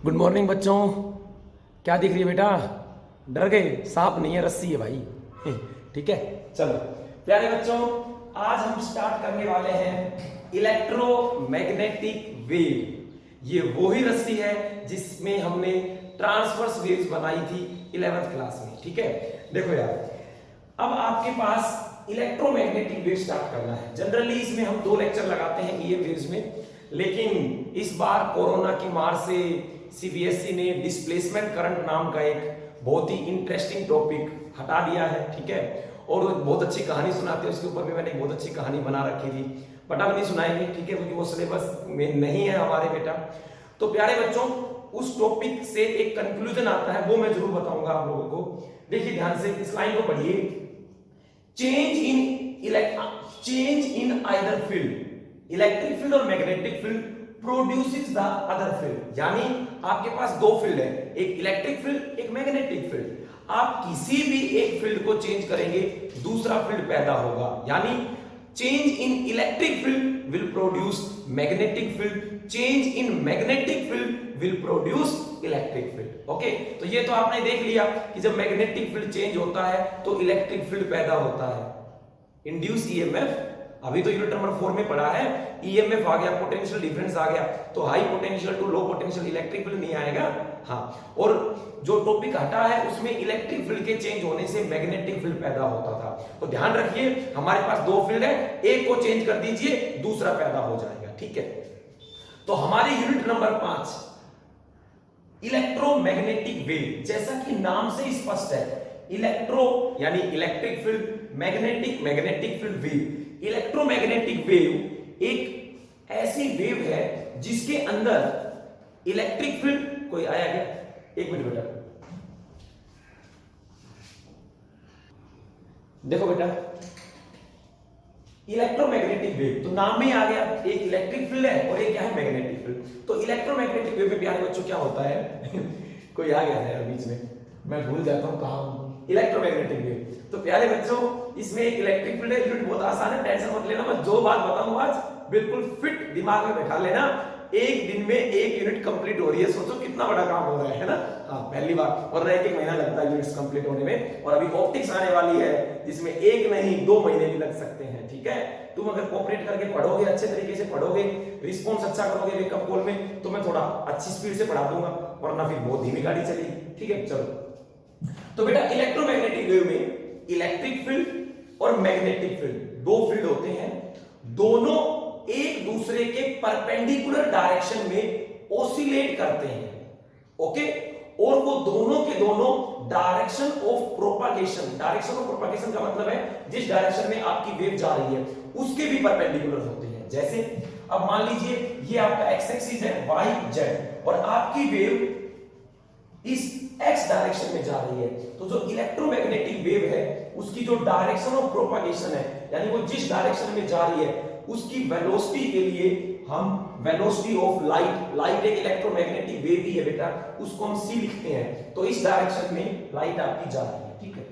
Good morning बच्चों। क्या दिख रही है बेटा? डर गए? सांप नहीं है, रस्सी है भाई। ठीक है, चलो प्यारे बच्चों, आज हम स्टार्ट करने वाले हैं इलेक्ट्रोमैग्नेटिक वेव। ये वही रस्सी है जिसमें हमने ट्रांसवर्स वेव्स बनाई थी 11th क्लास में। ठीक है, देखो यार, अब आपके पास इलेक्ट्रोमैग्नेटिक वेव स्टार्ट करना है। जनरली इसमें हम 2 लेक्चर लगाते हैं ईएम वेव्स में, लेकिन इस बार कोरोना की मार से सीबीएसई ने डिस्प्लेसमेंट करंट नाम का एक बहुत ही इंटरेस्टिंग टॉपिक हटा दिया है। ठीक है, और वो बहुत अच्छी कहानी सुनाते हैं, उसके ऊपर भी मैंने एक बहुत अच्छी कहानी बना रखी थी, बट अब नहीं सुनाएंगे। ठीक है, क्योंकि वो सिलेबस में नहीं है हमारे बेटा। तो प्यारे बच्चों, उस टॉपिक से एक कंक्लूजन आता है, वो मैं जरूर बताऊंगा आप लोगों को। देखिए ध्यान से, इस लाइन को पढ़िए। Change in either field, electric field और magnetic field produces the other field. यानी आपके पास 2 फील्ड है, एक इलेक्ट्रिक फील्ड, एक मैग्नेटिक फील्ड। आप किसी भी एक फील्ड को चेंज करेंगे, दूसरा फील्ड पैदा होगा। यानी change in electric field will produce magnetic field, change in magnetic field will produce electric field. Okay, तो ये तो आपने देख लिया कि जब मैग्नेटिक फील्ड चेंज होता है तो इलेक्ट्रिक फील्ड पैदा होता है, इंड्यूस ईएमएफ। अभी तो यूनिट नंबर 4 में पढ़ा है, ईएमएफ आ गया, पोटेंशियल डिफरेंस आ गया, तो high potential to low potential electric field नहीं आएगा। हाँ, और जो टॉपिक हटा है उसमें इलेक्ट्रिक फील्ड के चेंज होने से मैग्नेटिक फील्ड पैदा होता था। तो ध्यान रखिए, हमारे पास 2 फील्ड है, एक को चेंज कर दीजिए, दूसरा पैदा हो जाएगा। ठीक है, तो हमारे यूनिट नंबर 5 इलेक्ट्रोमैग्नेटिक वेव, जैसा कि नाम से स्पष्ट है, इलेक्ट्रो यानी electric field, magnetic magnetic field wave. Electromagnetic wave एक ऐसी वेव है जिसके अंदर इलेक्ट्रिक फील्ड, कोई आया क्या? एक मिनट बेटा, देखो बेटा, इलेक्ट्रोमैग्नेटिक वेव तो नाम में ही आ गया, एक इलेक्ट्रिक फील्ड है और एक क्या है, मैग्नेटिक फील्ड। तो इलेक्ट्रोमैग्नेटिक वेव में प्यारे बच्चों क्या होता है? कोई आ गया है बीच में, मैं भूल जाता हूं कहां हूं। इलेक्ट्रोमैग्नेटिक वेव, तो प्यारे बच्चों इसमें एक इलेक्ट्रिक फील्ड है। यूनिट बहुत आसान है, टेंशन मत लेना, मैं जो बात बताऊं आज बिल्कुल फिट दिमाग में बैठा लेना। एक दिन में एक यूनिट कंप्लीट हो रही है, सोचो कितना बड़ा काम हो रहा है ना। हाँ, पहली बार, वरना एक महीना लगता है यूनिट्स कंप्लीट होने में, और अभी ऑप्टिक्स आने वाली है जिसमें 1 नहीं 2 महीने भी लग सकते हैं। ठीक है, तुम अगर कोऑपरेट करके पढ़ोगे, अच्छे तरीके से पढ़ोगे, रिस्पॉन्स अच्छा करोगे वेकअप कॉल में, तो मैं थोड़ा अच्छी स्पीड से पढ़ा दूंगा, वरना फिर बहुत धीमी गाड़ी चलेगी। ठीक है, चलो। तो बेटा इलेक्ट्रोमैग्नेटिक वेव में इलेक्ट्रिक फील्ड और मैग्नेटिक फील्ड, 2 फील्ड होते हैं, दोनों एक दूसरे के परपेंडिकुलर डायरेक्शन में ओसिलेट करते हैं। ओके, और वो दोनों के दोनों direction of propagation, direction of propagation का मतलब है जिस डायरेक्शन में आपकी वेव जा रही है उसके भी परपेंडिकुलर होते हैं। जैसे अब मान लीजिए ये आपका एक्स एक्सिस है, वाई जेड, और आपकी वेव इस एक्स डायरेक्शन में जा रही है, तो जो इलेक्ट्रोमैग्नेटिक वेव है उसकी जो डायरेक्शन ऑफ प्रोपागेशन है, यानी वो जिस डायरेक्शन में जा रही है उसकी वेलोसिटी के लिए हम वेलोसिटी ऑफ लाइट, लाइट एक इलेक्ट्रोमैग्नेटिक वेव ही है बेटा, उसको हम सी लिखते हैं। तो इस डायरेक्शन में लाइट आपकी जा रही है। ठीक है,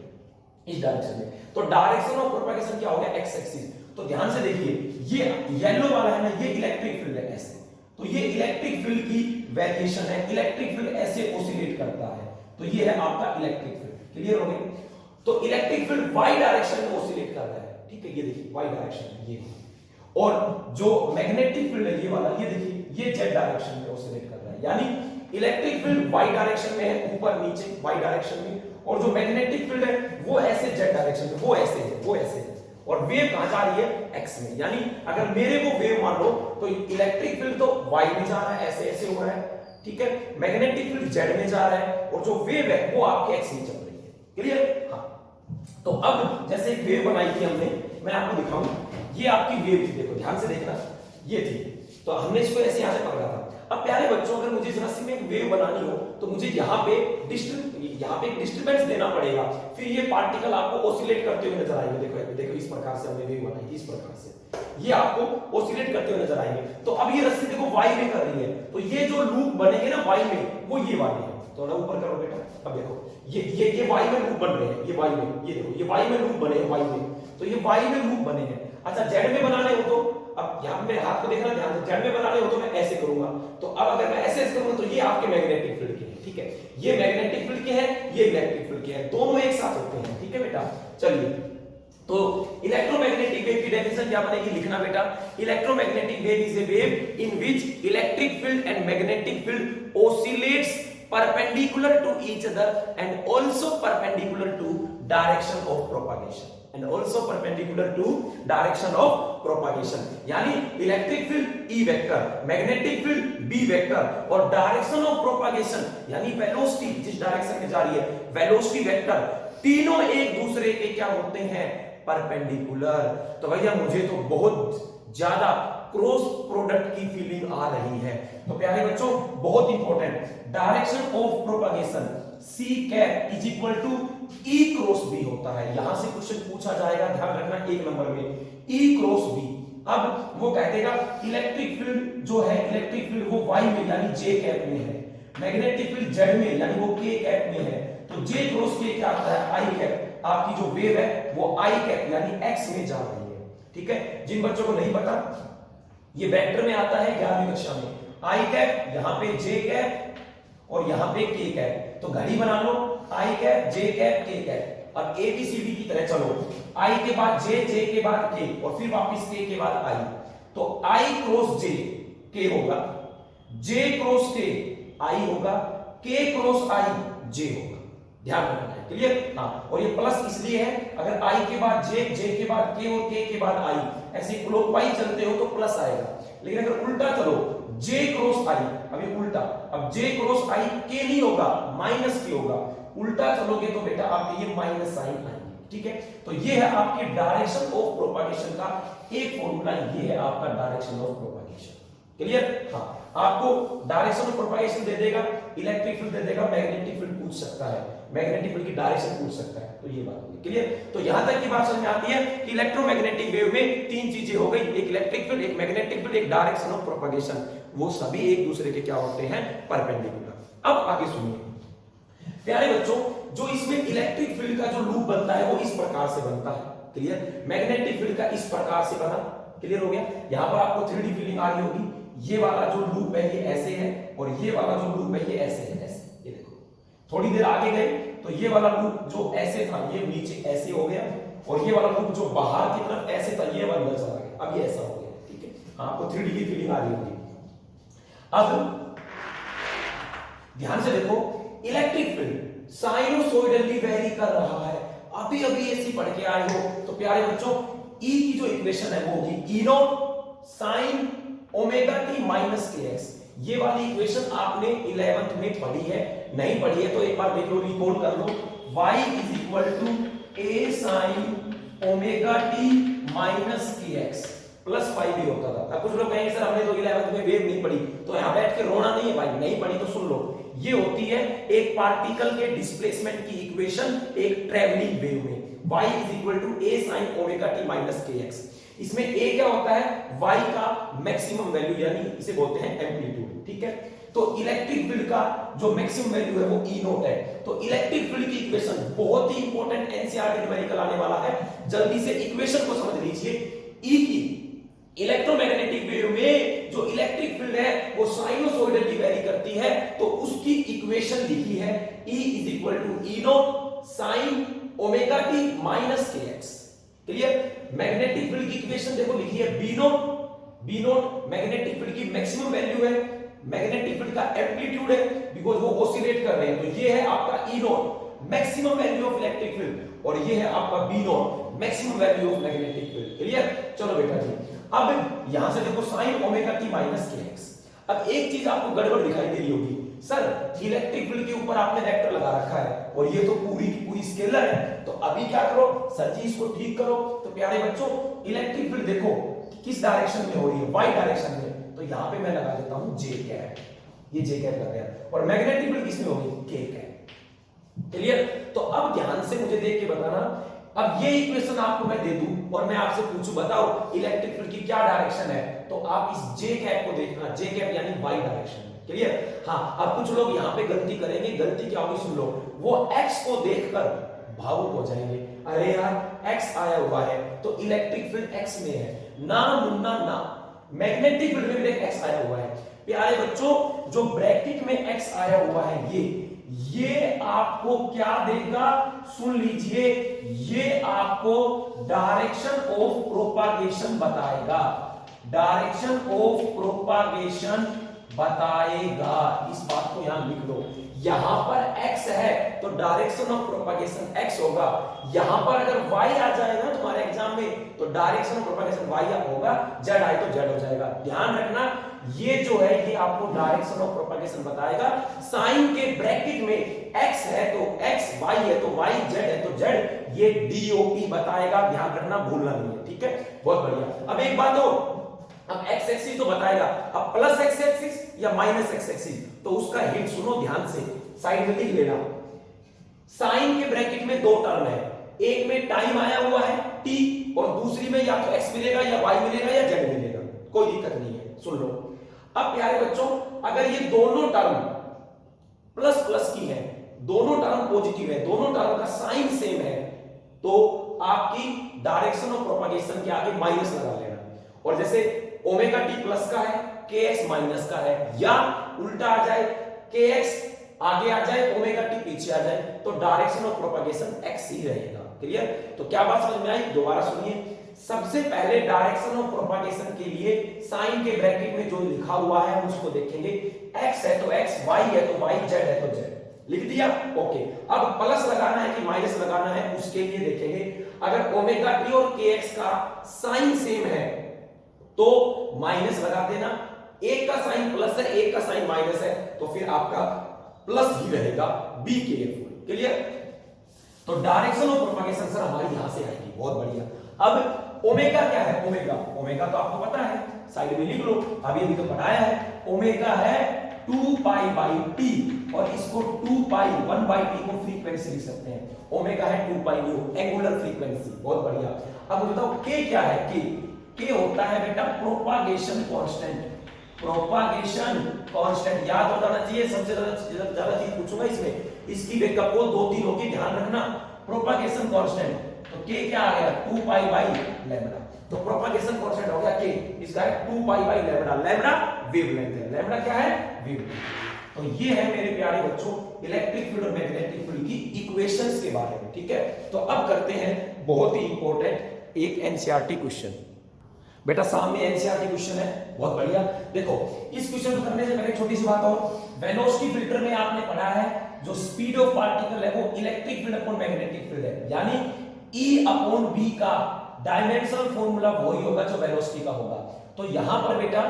इस डायरेक्शन में, तो डायरेक्शन ऑफ प्रोपागेशन क्या हो गया, एक्स एक्सिस। तो ध्यान से देखिए, ये येलो वाला है ना, ये इलेक्ट्रिक फील्ड है ऐसे, तो ये इलेक्ट्रिक फील्ड की वेरिएशन है, इलेक्ट्रिक फील्ड ऐसे ऑसिलेट करता है, तो ये है आपका इलेक्ट्रिक फील्ड। क्लियर हो गया? तो इलेक्ट्रिक फील्ड वाई डायरेक्शन में ऑसिलेट कर रहा है। ठीक है, ये देखिए वाई डायरेक्शन में, ये, और जो मैग्नेटिक फील्ड है ये वाला, ये देखिए ये जेड डायरेक्शन में ऑसिलेट कर रहा है। यानी इलेक्ट्रिक फील्ड वाई डायरेक्शन में है, ऊपर नीचे वाई डायरेक्शन में, और जो मैग्नेटिक फील्ड है वो ऐसे जेड डायरेक्शन में, वो ऐसे है, वो ऐसे है, और वेव कहां जा रही है, एक्स में। यानी अगर मेरे को वेव मान लो तो इलेक्ट्रिक फील्ड तो वाई में जा रहा है, ऐसे ऐसे हो रहा है। ठीक है, मैग्नेटिक फील्ड जेड में जा रहा है, और जो वेव है वो आपके एक्स में चल रही है। क्लियर? हाँ, तो अब जैसे एक वेव बनाई थी हमने, मैं आपको दिखाऊं, ये आपकी वेव थी, देखो ध्यान से देखना, ये थी, तो हमने इसको ऐसे यहां से पकड़ा था। अब प्यारे बच्चों, अगर मुझे इस रस्सी में एक वेव बनानी हो तो मुझे यहाँ पे डिस्टर्बेंस देना पड़ेगा, फिर ये पार्टिकल आपको ऑसिलेट करते हुए नजर आएंगे। देखो देखो, इस प्रकार से हमने वेव बनाई थी, इस प्रकार से ये आपको ऑसिलेट करते हुए नजर आएंगे। तो अब ये रस्सी देखो वाई में कर रही है, तो ये जो लूप बनेंगे ना वाई में, वो ये वाले हैं। थोड़ा ऊपर करो बेटा, अब देखो ये वाई में लूप बन रहे हैं, ये वाई में, ये देखो ये वाई में लूप बने हैं, वाई में, तो ये वाई में लूप बने हैं। अच्छा, जेड में बनाने हो तो अब यहाँ पे मेरे हाथ को देखना ध्यान से, जेड में बनाने हो तो मैं ऐसे करूंगा, तो अब अगर मैं ऐसे करूंगा तो ये आपके मैग्नेटिक फील्ड के हैं, ठीक है, ये मैग्नेटिक फील्ड के हैं, ये इलेक्ट्रिक फील्ड के हैं, दोनों एक साथ होते हैं, ठीक है बेटा। चलिए, तो इलेक्ट्रोमैग्नेटिक वेव की डेफिनेशन क्या बनेगी, लिखना बेटा, electromagnetic wave is a wave in which electric field and magnetic field oscillates perpendicular to each other and also perpendicular to direction of propagation and also perpendicular to direction of propagation, यानी electric field E vector, magnetic field B vector और direction of propagation यानी velocity जिस direction में जा रही है velocity vector, तीनों एक दूसरे के क्या होते हैं, परपेंडिकुलर। तो भैया मुझे तो बहुत ज्यादा क्रॉस प्रोडक्ट की फीलिंग आ रही है। तो प्यारे बच्चों बहुत important, direction of propagation C cap is equal to E cross B होता है। यहां से क्वेश्चन पूछा जाएगा, ध्यान रखना एक नंबर में, E क्रॉस B। अब वो कह देगा इलेक्ट्रिक फील्ड जो है, इलेक्ट्रिक फील्ड वो Y में यानी J कैप में है, मैग्नेटिक फील्ड Z में यानी वो K कैप में है, तो J क्रॉस K क्या आता है, I कैप। आपकी जो वेव है वो I कैप यानी X में जा रही है, ठीक है। जिन बच्चों को नहीं पता, ये वेक्टर में आता है 11वीं कक्षा में, I कैप, यहां पे J कैप और यहां पे K कैप, तो घड़ी बना लो, I cap, J cap, K cap. अब A B C D की तरह चलो, I के बाद J, J के बाद K और फिर वापस K के बाद I, तो I क्रॉस J K होगा, J क्रॉस K I होगा, K क्रॉस I J होगा, ध्यान रखना है, क्लियर। हाँ, और ये प्लस इसलिए है, अगर I के बाद J, J के बाद K और K के बाद I, ऐसे क्लॉकवाइज चलते हो तो प्लस आएगा, लेकिन अगर उल्टा चलो J क्रॉस I, अभी उल्टा, अब J क्रॉस I K नहीं होगा, माइनस K होगा, उल्टा चलोगे तो बेटा आपके ये माइनस साइन आएंगे, ठीक है। तो ये है आपकी डायरेक्शन ऑफ प्रोपागेशन का एक फॉर्मूला, ये है आपका डायरेक्शन ऑफ प्रोपागेशन, क्लियर। हाँ, आपको डायरेक्शन ऑफ प्रोपागेशन दे देगा, इलेक्ट्रिक फील्ड दे देगा, मैग्नेटिक फील्ड पूछ सकता है, मैग्नेटिक फील्ड की डायरेक्शन पूछ सकता है, तो ये बात होगी, क्लियर। तो यहां तक की बात समझ में आती है कि इलेक्ट्रोमैग्नेटिक वेव में तीन चीजें हो गई, एक इलेक्ट्रिक फील्ड, एक मैग्नेटिक फील्ड, एक डायरेक्शन ऑफ प्रोपागेशन, वो सभी एक दूसरे के क्या होते हैं, परपेंडिकुलर। अब आगे सुनिए प्यारे बच्चों, जो इसमें इलेक्ट्रिक फील्ड का जो लूप बनता है वो इस प्रकार से बनता है, क्लियर। मैग्नेटिक फील्ड का इस प्रकार से बना, क्लियर हो गया। यहां पर आपको 3D फीलिंग आ रही होगी, ये वाला जो लूप है ये ऐसे है और ये वाला जो लूप है ये ऐसे है, ऐसे, ये देखो। थोड़ी देर आगे गए तो ये वाला लूप जो ऐसे था ये नीचे ऐसे हो गया और ये वाला लूप जो बाहर की तरफ ऐसे था ये अंदर चला गया, अब ये ऐसा हो गया, ठीक है। आपको 3D की फीलिंग आ रही होगी। अब ध्यान से देखो, इलेक्ट्रिक फील्ड साइनोसॉइडली वेरी कर रहा है, अभी अभी ऐसी पढ़ के आए हो, तो प्यारे बच्चों E की जो इक्वेशन है वो होगी E not sine omega T minus K x. ये वाली इक्वेशन आपने 11th में पढ़ी है, नहीं पढ़ी है तो एक बार देख लो, रिकॉल कर लो। y is equal to a sine omega T minus K X plus 5 भी होता था। अब कुछ लोग कहेंगे सर हमने तो 11th में वेव नहीं पढ़ी, तो यहां बैठ के रोना नहीं है भाई, नहीं पढ़ी तो सुन लो। ये होती है एक पार्टिकल के डिस्प्लेसमेंट की इक्वेशन एक ट्रैवलिंग वेव में, y is equal to a sine omega T minus K X. इसमें a क्या होता है, y का मैक्सिमम वैल्यू यानी इसे बोलते हैं एम्पलीट्यूड, ठीक है। तो इलेक्ट्रिक फील्ड का जो मैक्सिमम वैल्यू है वो E नॉट है। तो इलेक्ट्रिक फील्ड की इक्वेशन बहुत ही इंपॉर्टेंट, एनसीईआरटी न्यूमेरिकल आने वाला है, जल्दी से इक्वेशन को समझ लीजिए। E की इलेक्ट्रोमैग्नेटिक वेव में जो इलेक्ट्रिक फील्ड है वो साइनोसॉइडली वेरी करती है, तो उसकी इक्वेशन लिखी है E is equal to E not sine omega T minus K X, clear. Magnetic field की इक्वेशन देखो लिखी है B नॉट मैग्नेटिक फील्ड की मैक्सिमम वैल्यू है, मैग्नेटिक फील्ड का एम्पलीट्यूड है बिकॉज़ वो ऑसिलेट कर रहे हैं, तो ये है आपका E not maximum value of electric field और ये है आपका B not maximum value of magnetic field, clear. चलो बेटा जी, अब यहां से देखो sign omega T minus K x. अब एक चीज आपको गड़बड़ दिखाई दे रही होगी, सर इलेक्ट्रिक फील्ड के ऊपर आपने वेक्टर लगा रखा है और ये तो पूरी की पूरी स्केलर है, तो अभी क्या करो सर जी इसको ठीक करो। तो प्यारे बच्चों इलेक्ट्रिक फील्ड देखो किस डायरेक्शन में हो रही है, वाई डायरेक्शन में, तो यहां पे मैं लगा देता हूं जे कैप, ये जे कैप लग गया, और मैग्नेटिक फील्ड किसमें होगी, के कैप, क्लियर। तो अब ध्यान से मुझे देख के बताना, अब ये इक्वेशन आपको मैं दे दूं और मैं आपसे पूछूं बताओ इलेक्ट्रिक फील्ड की क्या डायरेक्शन है, तो आप इस जे कैप को देखना, जे कैप यानी वाई डायरेक्शन, क्लियर। हाँ, अब कुछ लोग यहाँ पे गलती करेंगे, गलती क्या होगी सुन लो, वो एक्स को देखकर भावुक हो जाएंगे, अरे यार एक्स आया हुआ है तो इलेक्ट्रिक फील्ड एक्स में है, ना मुन्ना ना। मैग्नेटिक फील्ड में भी एक्स आया हुआ है प्यारे बच्चों, जो ब्रैकेट में एक्स आया हुआ है ये आपको क्या देगा, सुन लीजिए, ये आपको डायरेक्शन ऑफ प्रोपागेशन बताएगा, डायरेक्शन ऑफ प्रोपागेशन बताएगा। इस बात को यहां लिख लो, यहां पर x है तो डायरेक्शन ऑफ प्रोपागेशन x होगा, यहां पर अगर y आ जाएगा तुम्हारे एग्जाम में तो डायरेक्शन ऑफ प्रोपागेशन y होगा, z आए तो z हो जाएगा। ध्यान रखना ये जो है ये आपको डायरेक्शन ऑफ प्रोपागेशन बताएगा। साइन के ब्रैकेट में x है तो x, y है तो y, z है तो z, ये DOP बताएगा। ध्यान रखना, भूलना नहीं है, ठीक है, बहुत बढ़िया। अब एक बात और, अब x एक्सिस तो बताएगा, अब प्लस x एक्सिस या माइनस x एक्सिस, तो उसका हिंट सुनो ध्यान से, साइड में लिख लेना। साइन के ब्रैकेट में दो टर्म है, एक में टाइम आया हुआ है t और दूसरी में या तो x मिलेगा या y मिलेगा या z मिलेगा, कोई दिक्कत नहीं है, सुन लो। अब प्यारे बच्चों अगर ये दोनों टर्म प्लस प्लस की है, दोनों टर्म पॉजिटिव है, दोनों टर्म का साइन सेम है, तो आपकी डायरेक्शन ऑफ प्रोपागेशन के आगे माइनस लगा लेना। और जैसे ओमेगा टी प्लस का है, के एक्स माइनस का है, या उल्टा आ जाए के एक्स आगे आ जाए, ओमेगा टी पीछे आ जाए, तो डायरेक्शन ऑफ प्रोपागेशन एक्स ही रहेगा। क्लियर? तो क्या बात समझ में आई? दोबारा सुनिए। सबसे पहले डायरेक्शन ऑफ प्रोपागेशन के लिए साइन के ब्रैकेट में जो लिखा हुआ है हम उसको देखेंगे। x है तो x, y है तो y, z है तो z। लिख दिया? ओके। अब प्लस लगाना है कि माइनस लगाना है उसके लिए देखेंगे। अगर ओमेगा टी और के एक्स का साइन सेम है तो माइनस लगा देना, एक का साइन प्लस है एक का साइन माइनस है तो फिर आपका प्लस ही रहेगा, बी केयरफुल। क्लियर? तो डायरेक्शन ऑफ प्रोपागेशन सर हमारी यहां से आएगी, बहुत बढ़िया। अब ओमेगा क्या है? ओमेगा, ओमेगा तो आपको पता है, साइड में लिख लो, अभी तो पढ़ाया है। ओमेगा है 2 पाई बाई टी, और इसको 2 पाई 1 बाई टी को फ्रीक्वेंसी लिख सकते हैं। ओमेगा है 2 पाई न्यू, एंगुलर फ्रीक्वेंसी, बहुत बढ़िया। अब बताओ के क्या है? के होता है बेटा प्रोपागेशन कांस्टेंट, प्रोपागेशन कांस्टेंट याद हो जाना चाहिए। सबसे ज्यादा चीज पूछूंगा इसमें, इसकी बैकअप को 2-3 होगी, ध्यान रखना। प्रोपागेशन कांस्टेंट तो के क्या आ गया? 2 पाई बाई लैम्डा। तो प्रोपागेशन कांस्टेंट हो गया के, इसका है 2 pi by lambda. Lambda wavelength है, लैम्डा क्या है? वेवलेंथ। तो ये है मेरे प्यारे बच्चों इलेक्ट्रिक फील्ड और मैग्नेटिक फील्ड की इक्वेशंस के बारे में, ठीक है। तो अब करते हैं बहुत ही इंपॉर्टेंट एक एनसीईआरटी क्वेश्चन। बेटा सामने एनसीईआरटी क्वेश्चन है, बहुत बढ़िया। देखो इस क्वेश्चन को करने से पहले छोटी सी बात और, वेलोसिटी फिल्टर में आपने पढ़ा है जो स्पीड ऑफ पार्टिकल है वो electric field upon magnetic field है, यानी E अपॉन B का डायमेंशनल फॉर्मूला वही होगा जो वेलोसिटी का होगा। तो यहां पर बेटा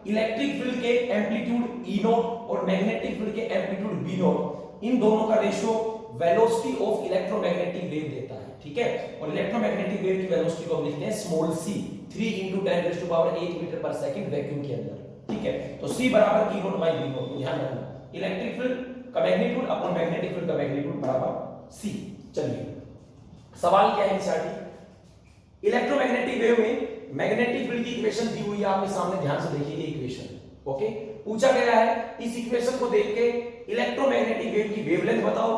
इलेक्ट्रिक फील्ड के एम्पलीट्यूड E नॉट और मैग्नेटिक फील्ड के एम्पलीट्यूड B नॉट, इन दोनों का ratio velocity of electromagnetic wave देता है, ठीक है। और इलेक्ट्रोमैग्नेटिक वेव की वेलोसिटी को हम लिखते हैं स्मॉल c, 3 × 10⁻⁸ मीटर पर सेकंड वैक्यूम के अंदर, ठीक है। तो c बराबर E not by B not, ध्यान रखना। इलेक्ट्रिक फील्ड का मैग्नीट्यूड अपॉन मैग्नेटिक फील्ड का मैग्नीट्यूड बराबर c। चलिए सवाल क्या है एनसीईआरटी, इलेक्ट्रोमैग्नेटिक वेव में मैग्नेटिक फील्ड की इक्वेशन दी हुई है आपके सामने, ध्यान से देखिए ये इक्वेशन, ओके। पूछा गया है इस इक्वेशन को देख के इलेक्ट्रोमैग्नेटिक वेव की वेवलेंथ बताओ,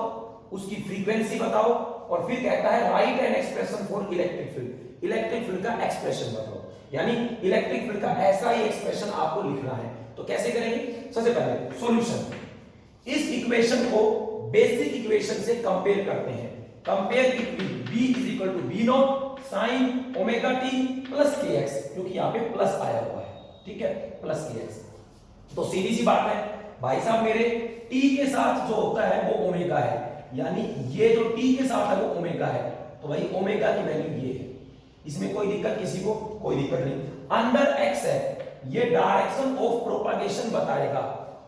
उसकी फ्रीक्वेंसी बताओ, और फिर कहता है right an expression for electric field, electric field का एक्सप्रेशन बताओ, यानी इलेक्ट्रिक फील्ड का ऐसा ही एक्सप्रेशन आपको लिखना है। तो कैसे करेंगे? सबसे पहले सॉल्यूशन, इस इक्वेशन को बेसिक इक्वेशन से कंपेयर करते हैं। Compare B is equal to B not sine omega T plus K X, क्योंकि यहाँ पे प्लस आया हुआ है, ठीक है, प्लस के एक्स। तो सीधी सी बात है भाई साहब, मेरे t के साथ जो होता है वो ओमेगा है, यानी ये जो t के साथ है वो ओमेगा है, तो भाई ओमेगा की वैल्यू ये है। इसमें कोई दिक्कत किसी को? कोई दिक्कत नहीं। अंडर x है, ये डायरेक्शन ऑफ प्रोपागेशन बताएगा,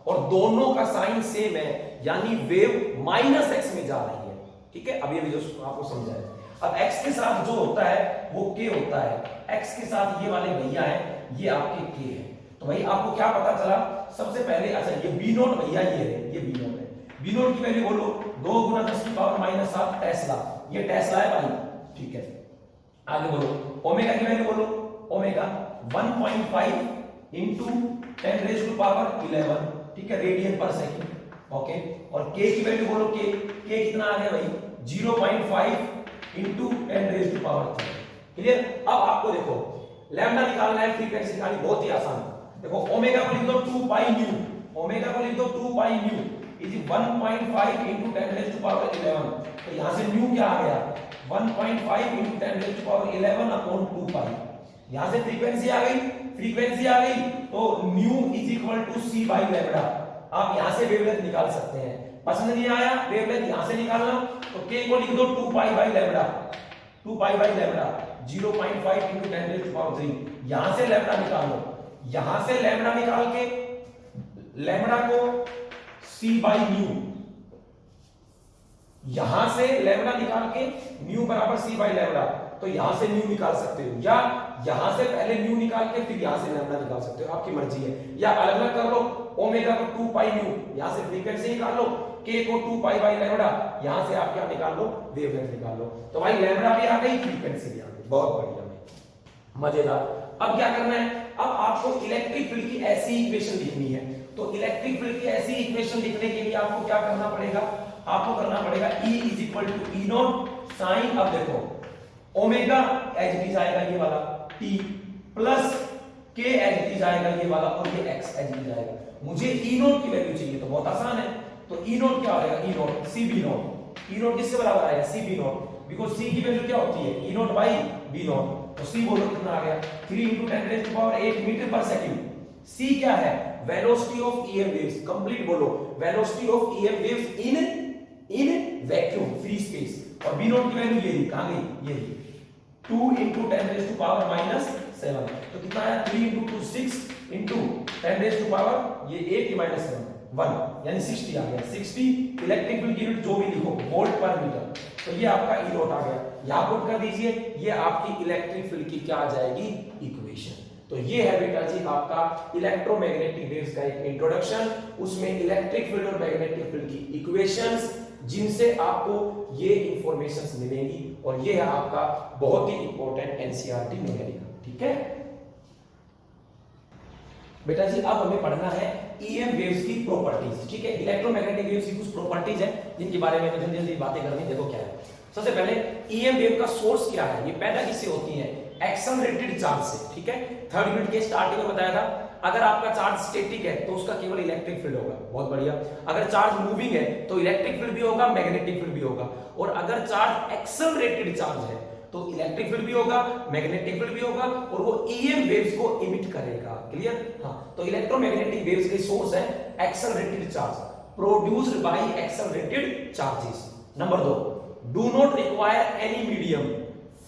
और दोनों का साइन सेम है, यानी वेव माइनस x में जा रही है, ठीक है। अभी जो आपको समझाया। अब x के साथ जो होता है वो k होता है, x के साथ ये वाले भैया है, ये आपके k है। तो भाई आपको क्या पता चला? सबसे पहले अच्छा ये b नॉट भैया ये है, ये b नॉट है। b नॉट की वैल्यू बोलो 2 × 10⁻⁻7 टेस्ला, ये टेस्ला है भाई, ठीक है। आगे बोलो ओमेगा की वैल्यू बोलो, ओमेगा 1.5 × 10⁻11, ठीक है, रेडियन पर सेकंड, ओके। और k की वैल्यू बोलो, k कितना आ गया भाई? 0.5 × 10⁻³ क्लियर। अब आपको देखो लैम्डा निकालना है, फ्रीक्वेंसी निकालनी, बहुत ही आसान। देखो ओमेगा को लिख दो 2 पाई न्यू, ओमेगा को लिख दो 2 pi nu is 1.5 into 10 raised to power 11। तो यहां से न्यू क्या आ गया 1.5 into 10 raised to power 11 upon 2 पाई। यहां से फ्रीक्वेंसी आ गई, फ्रीक्वेंसी आ गई तो nu is equal to C by lambda. आप यहां से वेवलेंथ निकाल सकते हैं। पसंद नहीं आया वेवलेंथ यहां से निकालना तो k को लिख दो 2 pi by lambda, 2 pi by lambda 0.5 into 10 raised to power 3। यहां से लैम्डा निकाल लो, यहां से लैम्डा निकाल के लैम्डा को c बाई न्यू, यहां से लैम्डा निकाल के न्यू बराबर c बाई लैम्डा, तो यहां से न्यू निकाल सकते हो या यहां से पहले न्यू निकाल के फिर यहां से लैम्डा निकाल सकते हो, आपकी मर्जी है। या अलग अलग कर लो, ओमेगा को 2 पाई न्यू, यहां से फ्रीक्वेंसी निकाल लो, k को 2 पाई बाई लैम्डा, यहां से आप क्या निकाल लो वेवलेंथ निकाल लो। तो भाई लैम्डा भी आ गई, फ्रीक्वेंसी भी आ गई, बहुत बढ़िया मजेदार। अब क्या करना है, अब आपको इलेक्ट्रिक फील्ड की ऐसी इक्वेशन लिखनी है। तो इलेक्ट्रिक फील्ड की ऐसी इक्वेशन लिखने के लिए आपको क्या करना पड़ेगा, आपको करना पड़ेगा E is equal to E not sine, अब देखो ओमेगा एज इट इज आएगा ये वाला t plus k as it is आएगा ये वाला और ये x एज इट इज आएगा। मुझे E नॉट की वैल्यू चाहिए तो बहुत आसान है, तो E नॉट क्या आएगा, E not CB not, E not किससे बराबर आएगा CB नॉट, बिकॉज़ C की वैल्यू क्या होती है E not by B not. तो C बोलो कितना आ गया 3 into 10 raised to power 8 metre पर सेकंड। C क्या है velocity of EM waves, complete बोलो velocity of EM waves in vacuum free space, और B नॉट की वैल्यू ये कहां गई, ये 2 into 10 raised to power -7। तो कितना आया 3 into 2 6 into 10 raised to power ये 8 minus 7 1 यानी 60 आ गया। 60 इलेक्ट्रिक फील्ड यूनिट जो भी लिखो वोल्ट पर मीटर, तो ये आपका ई नॉट आ गया, यहां पुट कर दीजिए, ये आपकी इलेक्ट्रिक फील्ड की क्या आ जाएगी इक्वेशन। तो ये है बेटा जी आपका इलेक्ट्रोमैग्नेटिक वेव्स का एक इंट्रोडक्शन, उसमें इलेक्ट्रिक फील्ड और मैग्नेटिक फील्ड की इक्वेशंस जिनसे आपको ये इंफॉर्मेशंस मिलेंगी, और ये है आपका बहुत ही इंपॉर्टेंट एनसीईआरटी न्यूमेरिकल। ठीक है बेटा जी, अब हमें पढ़ना है ईएम वेव्स की प्रॉपर्टीज। ठीक है, इलेक्ट्रोमैग्नेटिक वेव्स की कुछ प्रॉपर्टीज है जिनके बारे में जल्दी जल्दी बातें करनी। देखो क्या है, सबसे पहले ईएम वेव का सोर्स क्या है, ये पैदा किससे होती है, एक्सेलरेटेड चार्ज से। ठीक है, थर्ड यूनिट के स्टार्टिंग में बताया था, अगर आपका चार्ज स्टैटिक है तो उसका केवल इलेक्ट्रिक फील्ड होगा, बहुत बढ़िया। अगर चार्ज मूविंग है तो इलेक्ट्रिक फील्ड भी होगा, मैग्नेटिक फील्ड भी होगा। और अगर चार्ज एक्सेलरेटेड चार्ज है तो इलेक्ट्रिक फील्ड भी होगा, मैग्नेटिक फील्ड भी होगा, और वो ईएम वेव्स को इमिट करेगा। क्लियर? हाँ, तो इलेक्ट्रोमैग्नेटिक वेव्स के सोर्स है accelerated charge produced by accelerated charges. Number 2, do not require any medium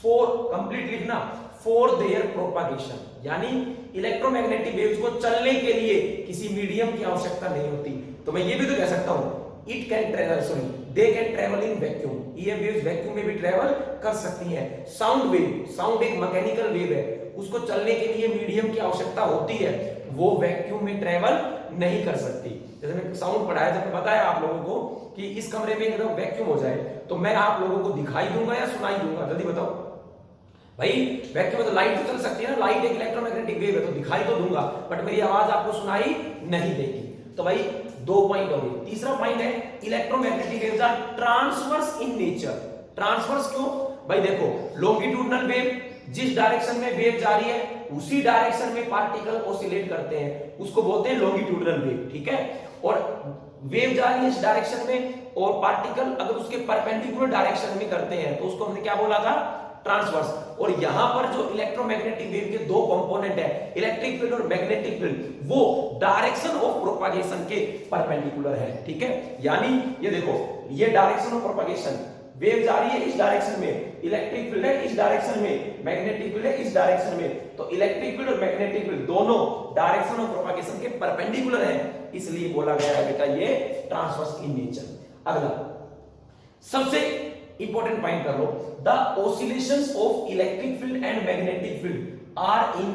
for, complete लिखना, फॉर देयर प्रोपागेशन, यानी इलेक्ट्रोमैग्नेटिक वेव्स को चलने के लिए किसी मीडियम की आवश्यकता नहीं होती। तो मैं ये भी तो कह सकता हूं it can travel, sorry they can travel in vacuum, EM waves vacuum में भी ट्रेवल कर सकती हैं। साउंड वेव, साउंड एक मैकेनिकल वेव है, उसको चलने के लिए मीडियम की आवश्यकता होती है, वो वैक्यूम में ट्रेवल नहीं कर सकती। जैसे मैं साउंड पढ़ाया, जब मैं बताया आप लोगों को कि इस कमरे में एकदम वैक्यूम हो जाए तो मैं आप लोगों को दिखाई दूंगा या सुनाई दूंगा, जल्दी बताओ भाई। वैक्यूम में तो लाइट तो चल सकती है ना, लाइट एक इलेक्ट्रोमैग्नेटिक वेव है, तो दिखाई तो दूंगा बट मेरी आवाज आपको सुनाई नहीं देगी। तो भाई 2 पॉइंट हो गए। तीसरा पॉइंट है electromagnetic waves are transverse in nature. Transverse क्यों भाई, देखो लॉन्गिट्यूडनल वेव, जिस डायरेक्शन में वेव जा रही है उसी डायरेक्शन में पार्टिकल ऑसिलेट करते हैं, उसको बोलते हैं लॉन्गिट्यूडनल वेव। ठीक है, और वेव जा रही है इस डायरेक्शन में और पार्टिकल अगर उसके परपेंडिकुलर डायरेक्शन में करते हैं तो उसको हमने क्या बोला था, ट्रांसवर्स। और यहां पर जो इलेक्ट्रोमैग्नेटिक वेव के 2 कंपोनेंट है, इलेक्ट्रिक फील्ड और मैग्नेटिक फील्ड, वो डायरेक्शन ऑफ प्रोपागेशन के परपेंडिकुलर है। ठीक है, यानी ये देखो, ये डायरेक्शन ऑफ प्रोपागेशन, वेव जा रही है इस डायरेक्शन में, इलेक्ट्रिक फील्ड है इस डायरेक्शन में, मैग्नेटिक फील्ड है इस डायरेक्शन में, तो इलेक्ट्रिक फील्ड और मैग्नेटिक फील्ड दोनों डायरेक्शन ऑफ प्रोपागेशन के परपेंडिकुलर है, इसलिए बोला गया है बेटा ये ट्रांसवर्स इन नेचर। अगला सबसे इंपॉर्टेंट पॉइंट कर लो, the oscillations of electric field and magnetic field are in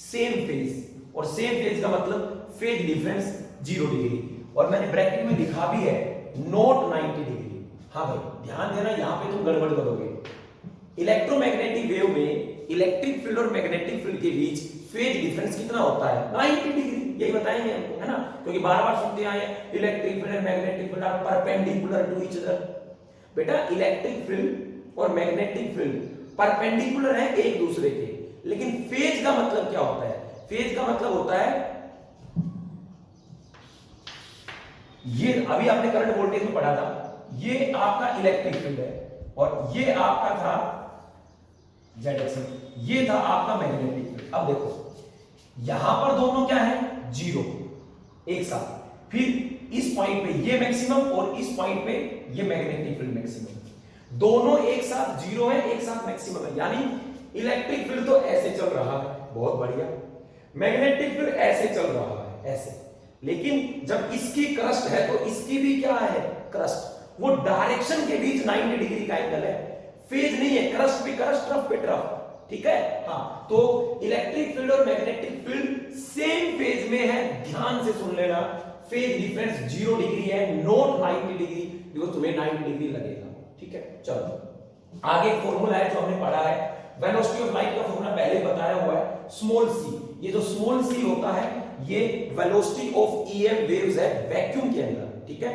same phase, और सेम फेज का मतलब फेज डिफरेंस 0 डिग्री, और मैंने ब्रैकेट में लिखा भी है नॉट 90 डिग्री। हाँ भाई ध्यान देना, यहां पे तुम गड़बड़ करोगे। इलेक्ट्रोमैग्नेटिक वेव में इलेक्ट्रिक फील्ड और मैग्नेटिक फील्ड के बीच फेज डिफरेंस कितना होता है, 90 डिग्री, यही बताएंगे हमको, है ना, क्योंकि बार-बार सुनते आए हैं electric field and magnetic field are perpendicular to each other. बेटा इलेक्ट्रिक फील्ड और मैग्नेटिक फील्ड परपेंडिकुलर है एक दूसरे के, लेकिन फेज का मतलब क्या होता है? फेज का मतलब होता है, ये अभी आपने करंट वोल्टेज में पढ़ा था, ये आपका इलेक्ट्रिक फील्ड है और ये आपका था जेड एक्सिस, ये था आपका मैग्नेटिक फील्ड। अब देखो यहां पर दोनों क्या है? जीरो एक साथ, फिर इस पॉइंट पे ये मैक्सिमम और इस पॉइंट पे ये मैग्नेटिक फील्ड मैक्सिमम, दोनों एक साथ जीरो है, एक साथ मैक्सिमम है, यानी इलेक्ट्रिक फील्ड तो ऐसे चल रहा है, बहुत बढ़िया, मैग्नेटिक फील्ड ऐसे चल रहा है, ऐसे, लेकिन जब इसकी क्रस्ट है तो इसकी भी क्या है? क्रस्ट, वो डायरेक्शन के बीच 90 डिग्री का एंगल है, फेज नहीं है, क्रस्ट पे क्रस्ट, ट्रफ पे ट्रफ, ठीक है। हाँ, तो इलेक्ट्रिक फील्ड और मैग्नेटिक फील्ड सेम फेज में है, ध्यान से सुन लेना, फेज डिफरेंस 0 डिग्री है, नॉट 90 डिग्री, बिकॉज़ तुम्हें 90 डिग्री लगेगा, ठीक है। चलो आगे एक फॉर्मूला है जो हमने पढ़ा है, वेलोसिटी ऑफ लाइट का फॉर्मूला पहले बताया हुआ है, स्मॉल सी, ये जो स्मॉल सी होता है ये वेलोसिटी ऑफ ईएम वेव्स है वैक्यूम के अंदर, ठीक है।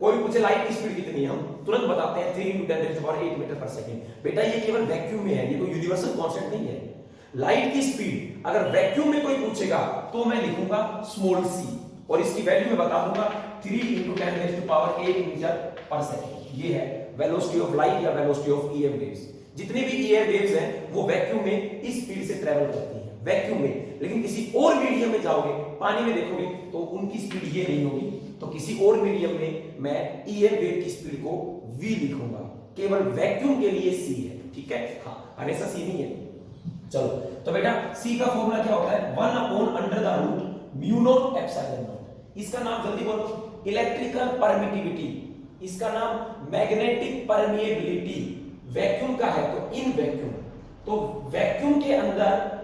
कोई पूछे लाइट की स्पीड कितनी है, हम तुरंत बताते हैं 3 × 10⁸ मीटर पर सेकंड। बेटा ये केवल वैक्यूम में है, ये कोई यूनिवर्सल कांस्टेंट नहीं है। लाइट की स्पीड अगर वैक्यूम में कोई पूछेगा तो मैं लिखूंगा स्मॉल सी और इसकी वैल्यू मैं बता दूंगा 3 × 10⁸ मीटर पर सेकंड। ये है वेलोसिटी ऑफ लाइट या वेलोसिटी ऑफ ईएम वेव्स। जितने भी ईएम वेव्स हैं वो वैक्यूम में इस स्पीड से ट्रेवल करती हैं, वैक्यूम में। लेकिन किसी और मीडियम में जाओगे, पानी में देखोगे तो उनकी स्पीड ये नहीं होगी, तो किसी और मीडियम में मैं ईएम वेव की स्पीड को v लिखूंगा, केवल वैक्यूम के लिए c है, ठीक है। हाँ, हमेशा c नहीं है। चलो तो बेटा c का फॉर्मूला क्या होता है? 1/√μ0ε0। इसका नाम जल्दी बोलो, इलेक्ट्रिकल परमिटिविटी, इसका नाम मैग्नेटिक परमिएबिलिटी। वैक्यूम का है तो इन वैक्यूम, तो वैक्यूम के अंदर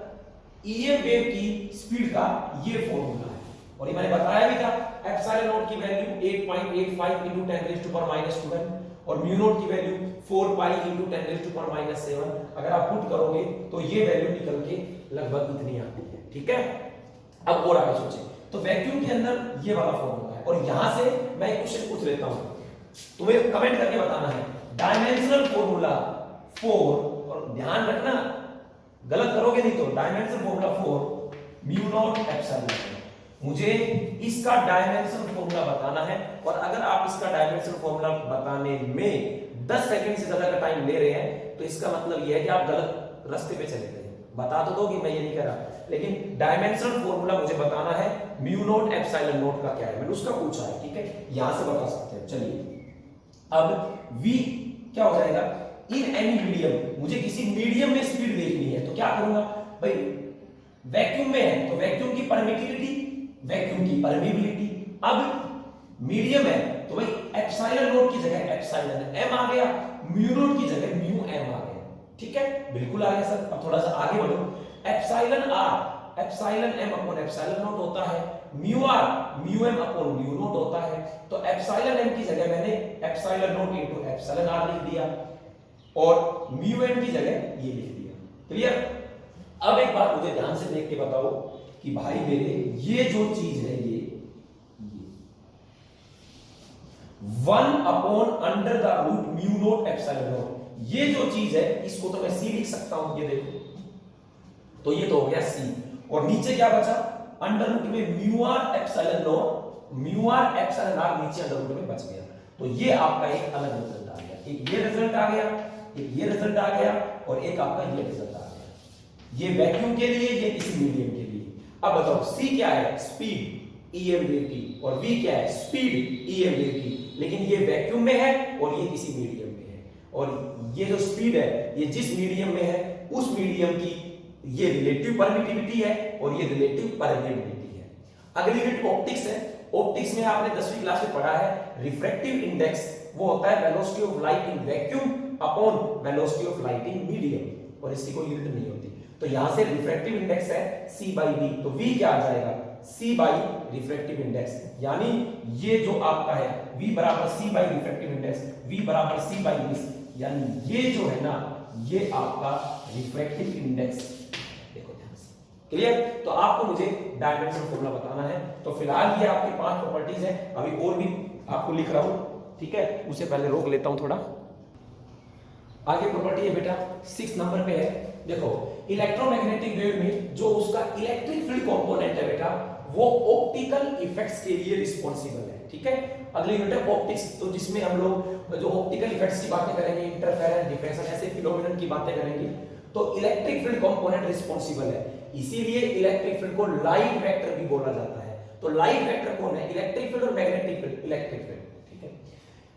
ईएम वेव की स्पीड का ये फॉर्मूला है और ये मैंने बताया भी था, एप्सिलॉन नॉट की वैल्यू 8.85 × 10⁻⁻² और म्यू नॉट की वैल्यू 4 पाई × 10⁻⁷। अगर आप पुट करोगे तो ये वैल्यू निकल के लगभग इतनी आती है, ठीक है। अब और आगे सोचें, तो वैक्यूम के अंदर ये वाला फॉर्मूला है और यहां से मैं एक क्वेश्चन पूछ लेता हूं, तुम्हें कमेंट करके बताना है, डायमेंशनल फॉर्मूला 4, और ध्यान रखना गलत करोगे नहीं तो, डायमेंशनल फॉर्मूला 4 μ0ε0। मुझे इसका डायमेंशनल फॉर्मूला बताना है और अगर आप इसका डायमेंशनल फॉर्मूला बताने में 10 सेकंड से ज्यादा का टाइम ले रहे हैं तो इसका मतलब यह है कि आप गलत रास्ते पे चले गए। बता तो दो कि मैं ये नहीं कर रहा, लेकिन डायमेंशनल फॉर्मूला मुझे बताना है μ0ε0 का क्या है, मैंने उसका पूछा है, ठीक है। यहां से बता सकते हैं। चलिए अब v क्या हो जाएगा? इन एनी मीडियम, मुझे किसी मीडियम में स्पीड देखनी है तो क्या करूंगा भाई? वैक्यूम में है तो वैक्यूम की परमिटिविटी, वैक्यूम की परमिएबिलिटी। अब मीडियम है तो भाई एप्सिलॉन नॉट की जगह एप्सिलॉन m आ गया, म्यू नॉट की जगह म्यू m आ गया, ठीक है। बिल्कुल आ गया सर। अब थोड़ा सा आगे बढ़ो, epsilon r epsilon m upon epsilon not होता है, mu r mu m upon mu not होता है, तो एप्सिलॉन m की जगह मैंने epsilon not into epsilon r लिख दिया और म्यू m की जगह ये लिख दिया। क्लियर? अब एक बात मुझे ध्यान से देख के बताओ कि भाई मेरे ये जो चीज है, ये 1/√μ0ε0, ये जो चीज है इसको तो मैं c लिख सकता हूं, ये देखो, तो ये तो हो गया c और नीचे क्या बचा? अंडर रूट में μr epsilon not, μr epsilon r नीचे अंडर रूट में बच गया। तो ये आपका एक अलग रिजल्ट आ गया, एक ये रिजल्ट आ गया, एक ये रिजल्ट आ गया और एक आपका ये रिजल्ट आ गया। ये वैक्यूम के लिए, ये किसी मीडियम के लिए। अब बताओ c क्या है? स्पीड ईएम वेव की, और v क्या है? स्पीड ईएम वेव की। लेकिन ये वैक्यूम में है और ये किसी मीडियम में है, और ये जो स्पीड है ये जिस मीडियम में है उस मीडियम की ये रिलेटिव परमिटिविटी है और ये रिलेटिव परमिएबिलिटी है। अगली यूनिट ऑप्टिक्स है। ऑप्टिक्स में आपने 10वीं क्लास में पढ़ा है रिफ्रैक्टिव इंडेक्स, वो होता है velocity of light in vacuum upon velocity of light in medium, और इसकी कोई यूनिट नहीं होती। तो यहां से रिफ्रैक्टिव इंडेक्स है c/v, तो v क्या आ जाएगा? c बाई रिफ्रैक्टिव इंडेक्स, यानी ये जो आपका है v बराबर c by refractive index, v बराबर c बाई 20, यानी ये जो है ना ये आपका रिफ्रैक्टिव इंडेक्स। देखो ध्यान से, क्लियर? तो आपको मुझे डायमेंशनल फॉर्मूला बताना है। तो फिलहाल ये आपकी 5 प्रॉपर्टीज है, अभी और भी आपको लिख रहा हूं, ठीक है। उससे पहले रोक लेता हूं थोड़ा। आगे प्रॉपर्टी है बेटा 6 नंबर पे है देखो इलेक्ट्रोमैग्नेटिक वेव में जो उसका इलेक्ट्रिक फील्ड कंपोनेंट है बेटा, वो ऑप्टिकल इफेक्ट्स के लिए रिस्पॉन्सिबल है। ठीक है, अगली यूनिट है ऑप्टिक्स, तो जिसमें हम लोग जो ऑप्टिकल इफेक्ट्स की बातें करेंगे, इंटरफेरेंस, डिफ्रेक्शन, ऐसे फिनोमेनन की बातें करेंगे। तो इलेक्ट्रिक फील्ड कंपोनेंट रिस्पॉन्सिबल है, इसीलिए इलेक्ट्रिक फील्ड को लाइट वेक्टर भी बोला जाता है। तो लाइट वेक्टर कौन है? इलेक्ट्रिक फील्ड और मैग्नेटिक फील्ड। इलेक्ट्रिक फील्ड, ठीक है।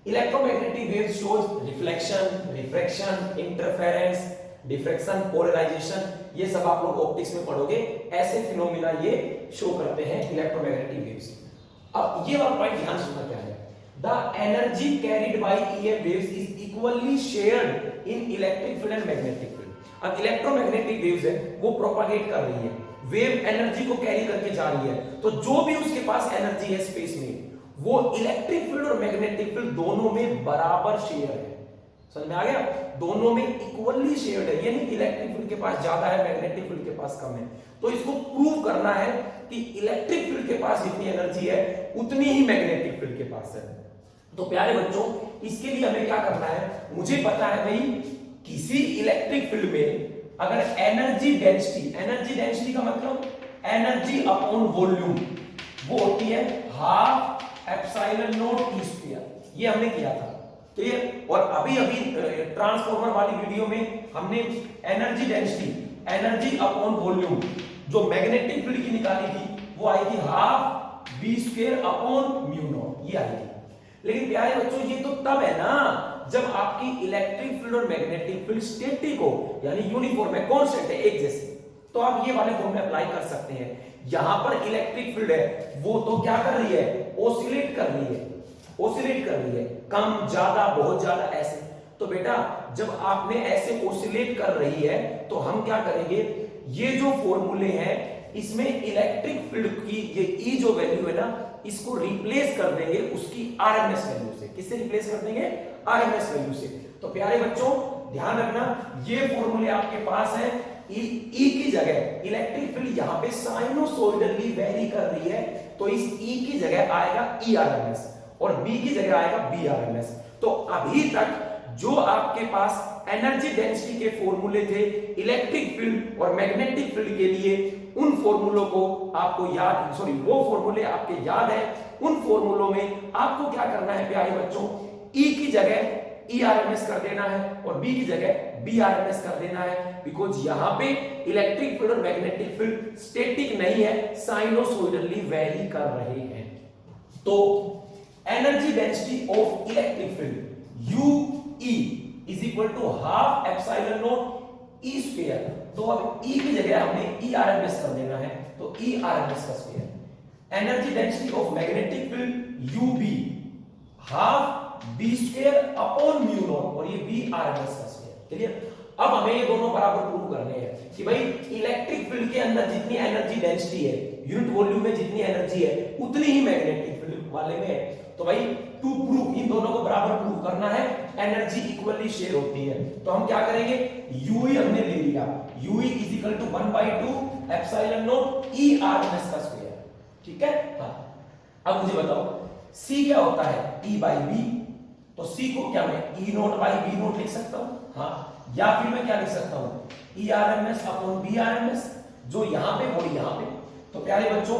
Electromagnetic wave shows reflection, refraction, interference, diffraction, polarisation, ये सब आप लोग ऑप्टिक्स में पढ़ोगे। ऐसे फिनोमेना ये शो करते हैं इलेक्ट्रोमैग्नेटिक वेव्स। अब ये वाला पॉइंट ध्यान सुनना क्या है, the energy carried by EM waves is equally shared in electric field and magnetic field. अब इलेक्ट्रोमैग्नेटिक वेव्स है वो प्रोपागेट कर रही है, वेव एनर्जी को कैरी करके जा रही है, तो जो भी उसके पास एनर्जी है स्पेस में, वो इलेक्ट्रिक फील्ड और मैग्नेटिक फील्ड दोनों में बराबर शेयर है। समझ में आ गया? दोनों में इक्वली शेयर्ड है, यानी इलेक्ट्रिक फील्ड के पास ज्यादा है, मैग्नेटिक फील्ड के पास कम है। तो इसको प्रूव करना है कि इलेक्ट्रिक फील्ड के पास जितनी एनर्जी है उतनी ही मैग्नेटिक फील्ड के पास है। तो प्यारे बच्चों, इसके लिए हमें क्या करना है, मुझे पता है भाई किसी इलेक्ट्रिक फील्ड में अगर एनर्जी डेंसिटी का मतलब एनर्जी अपॉन वॉल्यूम, वो होती है half epsilon not E square. ये हमने किया था, तो ये, और अभी ट्रांसफॉर्मर वाली वीडियो में हमने energy density, energy upon volume जो मैग्नेटिक फील्ड की निकाली थी, वो आई थी half v square upon mu not, ये आई थी। लेकिन प्यारे बच्चों, ये तो तब है ना जब आपकी इलेक्ट्रिक फील्ड और मैग्नेटिक फील्ड स्टैटिक हो, यानी यूनिफॉर्म है, कांस्टेंट है, एक जैसे। तो आप ये वाले फॉर्मूले अप्लाई कर सकते हैं। यहां पर इलेक्ट्रिक फील्ड है, वो तो क्या कर रही है, ओसिलेट कर रही है, ओसिलेट कर रही है, कम ज्यादा, बहुत ज्यादा, ऐसे। तो बेटा जब आपने ऐसे ओसिलेट कर रही है, तो हम क्या करेंगे, ये जो फॉर्मूले हैं इसमें इलेक्ट्रिक फील्ड की ये ई जो वैल्यू है ना, इसको रिप्लेस कर देंगे उसकी आरएमएस वैल्यू से। किससे रिप्लेस कर देंगे? आरएमएस वैल्यू से। तो प्यारे बच्चों ध्यान रखना, ये फॉर्मूले आपके पास है। ई की जगह इलेक्ट्रिक फील्ड यहां पे साइनोसॉइडली वेरी कर रही है, तो इस ई की जगह आएगा ई आरएमएस और बी की जगह आएगा बी आरएमएस। तो अभी तक जो आपके पास एनर्जी डेंसिटी के फॉर्मूले थे इलेक्ट्रिक फील्ड और मैग्नेटिक फील्ड के लिए, उन फॉर्मूलों को आपको याद, सॉरी वो फॉर्मूले आपके याद है। उन फॉर्मूलों में आपको क्या करना है प्यारे बच्चों, ई की जगह ई आरएमएस कर देना है और बी की जगह बी आरएमएस कर देना है, बिकॉज यहां पे इलेक्ट्रिक फील्ड और मैग्नेटिक फील्ड स्टैटिक नहीं है, साइनोसॉइडली वेरी कर रहे हैं। तो energy density of electric field U E is equal to half epsilon not E square. तो अब ई की जगह हमने ई आरएमएस कर देना है, तो ई आरएमएस का square. Energy density of magnetic field U B half B square upon mu not, और ये बी आरएमएस का स्क्वायर। क्लियर? अब हमें ये दोनों बराबर प्रूव करने हैं कि भाई इलेक्ट्रिक फील्ड के अंदर जितनी एनर्जी डेंसिटी है, यूनिट वॉल्यूम में जितनी एनर्जी है, उतनी ही मैग्नेटिक फील्ड वाले में है। तो भाई टू प्रूव, इन दोनों को बराबर प्रूव करना है, एनर्जी इक्वली शेयर होती है। तो हम क्या करेंगे, यू ई हमने ले लिया, U E is equal to 1/2 epsilon not E RMS का स्क्वायर। ठीक है? हाँ, अब मुझे बताओ सी क्या होता है, ई बाई बी। तो सी को क्या मैं ई नोट बाई बी नोट लिख सकता हूं, हाँ, या फिर मैं क्या लिख सकता हूं, E RMS upon B RMS, जो यहां पे वो यहां पे। तो प्यारे बच्चों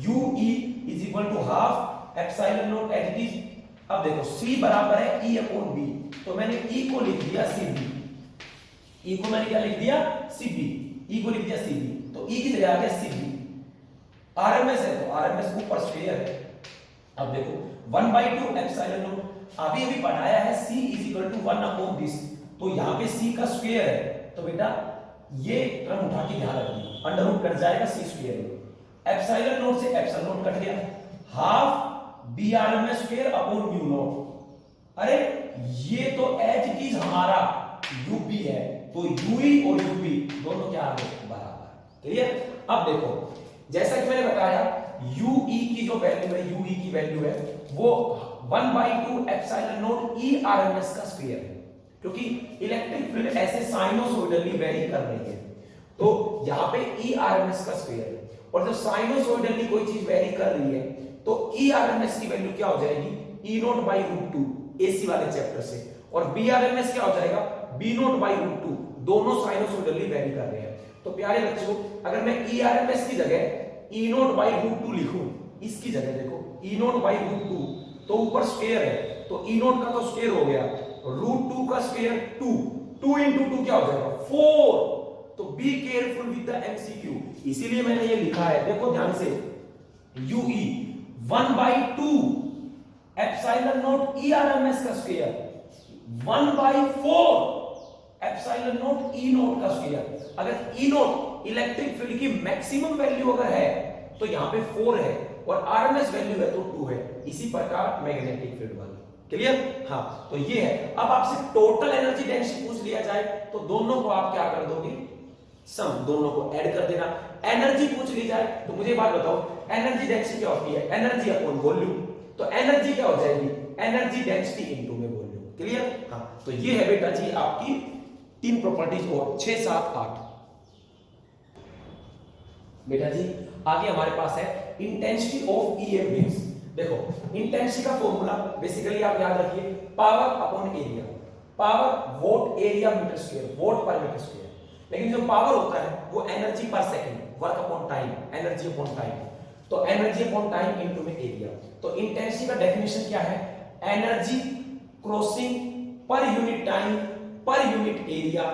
U E is equal to half epsilon not H D. अब देखो C बराबर है E अपॉन B, तो मैंने E को लिख दिया CB, E को मैंने क्या लिख दिया CB, E को लिख दिया CB, तो E की जगह आ गया CB। RMS है तो RMS ऊपर स्क्वायर है। अब देखो 1/2 एप्सिलॉन नॉट, अभी पढ़ाया है C is equal to 1 upon this, तो यहां पे C का स्क्वायर है, तो बेटा ये टर्म उठा के ध्यान रखिए, अंडर रूट कट जाएगा C स्क्वायर, एप्सिलॉन नॉट से एप्सिलॉन नॉट कट गया, half B RMS square upon mu not. अरे ये तो एच इज हमारा यूबी है, तो यूई और यूबी दोनों क्या आ गए बराबर। क्लियर? अब देखो जैसा कि मैंने बताया यूई की जो वैल्यू है, यूई की वैल्यू है वो 1/2 एप्सिलॉन नॉट ई आरएमएस का स्क्वायर है, क्योंकि इलेक्ट्रिक फील्ड ऐसे साइनोसॉइडली वेरी कर रही है, तो यहां पे ई आरएमएस का स्क्वायर है। और जब साइनोसॉइडली कोई चीज वेरी कर रही है तो ई आरएमएस की वैल्यू क्या हो जाएगी, ई नोट बाई रूट 2 एसी वाले चैप्टर से, और बी आरएमएस क्या हो जाएगा, बी नोट बाई रूट 2 दोनों साइनोसॉइडली वेरी कर रहे हैं। तो प्यारे बच्चों, अगर मैं ERMS की जगह E नोट बाई रूट 2 लिखूं, इसकी जगह देखो E नोट बाई रूट 2, तो ऊपर स्क्वायर है तो E नोट का तो स्क्वायर हो गया, रूट 2 का स्क्वायर 2, 2 into 2 क्या हो जाएगा 4। तो be careful with the MCQ, इसीलिए मैंने ये लिखा है, देखो ध्यान से, UE 1/2 एप्सिलॉन नॉट ERMS का square 1/4 epsilon not E note का स्क्वायर। अगर E नोट इलेक्ट्रिक फील्ड की मैक्सिमम वैल्यू अगर है तो यहाँ पे 4 है और RMS वैल्यू है तो 2 है। इसी प्रकार मैग्नेटिक फील्ड वाला, क्लियर? हाँ, तो ये है। अब आपसे टोटल एनर्जी डेंसिटी पूछ लिया जाए तो दोनों को आप क्या कर दोगे, सम, दोनों को ऐड कर देना। एनर्जी पूछ ली जाए तो मुझे बात बताओ, एनर्जी डेंसिटी क्या होती है, एनर्जी अपॉन वॉल्यूम, तो एनर्जी क्या हो जाएगी, एनर्जी डेंसिटी इनटू में वॉल्यूम, क्लियर? हाँ, तो ये है बेटा जी आपकी 3 प्रॉपर्टीज और 6, 7, 8। बेटा जी आगे हमारे पास है इंटेंसिटी ऑफ EM वेव्स। देखो इंटेंसिटी का फॉर्मूला बेसिकली आप याद रखिए, power upon area, power watt area metre square, watt per metre square. लेकिन जो पावर होता है वो energy per second, work upon time, energy upon time, तो एनर्जी अपॉन टाइम इनटू में एरिया। तो इंटेंसिटी का डेफिनेशन क्या है, energy crossing per unit time per unit area,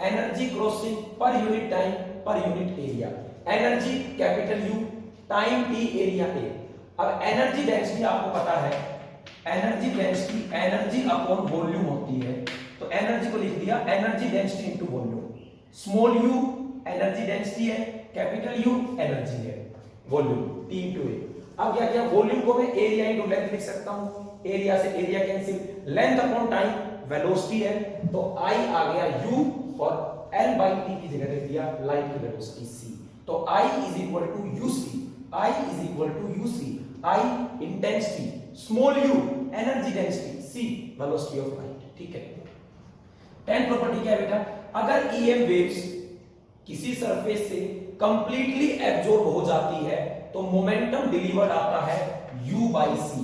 energy crossing per unit time per unit area, energy capital U, time T, area A। अब energy density आपको पता है, energy density energy upon volume होती है, तो energy को लिख दिया energy density into volume. Small u energy density है, कैपिटल U एनर्जी है, वॉल्यूम T इनटू A। अब क्या किया, वॉल्यूम को मैं एरिया इनटू लेंथ लिख सकता हूं, एरिया से area cancel, length upon time velocity है, तो I आ गया U और L बाई T की जगह रख दिया लाइट की वेलोसिटी C। तो I is equal to UC, I is equal to UC, I intensity, small u energy density, C velocity of light, ठीक है। 10 प्रॉपर्टी क्या है बेटा, अगर EM वेव्स किसी सरफेस से कंप्लीटली एब्जॉर्ब हो जाती है तो मोमेंटम डिलीवर्ड आता है U by C।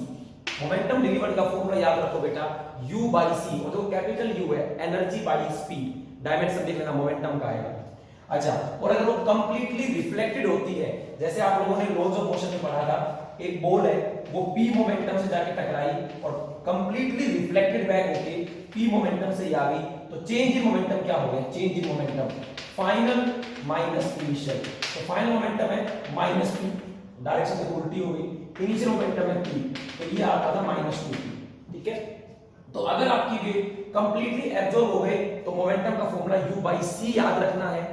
Momentum delivered का फॉर्मूला याद रखो बेटा, U बाई C, और जो कैपिटल U है एनर्जी बाई स्पीड, डायमेंशन देख लेना मोमेंटम का आएगा। अच्छा, और अगर वो कंप्लीटली रिफ्लेक्टेड होती है, जैसे आप लोगों ने लॉज ऑफ मोशन में पढ़ा था, एक बॉल है वो P मोमेंटम से जाके टकराई और कंप्लीटली रिफ्लेक्टेड बैक होके P मोमेंटम से आ गई, तो चेंज इन मोमेंटम क्या हो गया, change in momentum final minus initial. तो फाइनल मोमेंटम है माइनस P, डायरेक्शन देखो उल्टी हो गई, इनिशियल मोमेंटम है P, तो ये आता था माइनस 2P, ठीक है। तो अगर आपकी वेव कंप्लीटली एब्जॉर्ब हो गए तो मोमेंटम का फॉर्मूला U बाई C याद रखना है,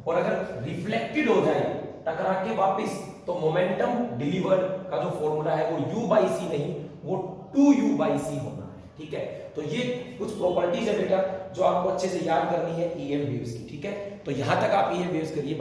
और अगर रिफ्लेक्टेड हो जाए टकरा के वापस तो मोमेंटम डिलीवर्ड का जो फॉर्मूला है वो U बाई C नहीं, वो 2U बाई C होना है, ठीक है। तो ये कुछ प्रॉपर्टीज है बेटा जो आपको अच्छे से याद करनी है EM वेव्स की, ठीक है। तो यहां तक आप EM वेव्स करिए।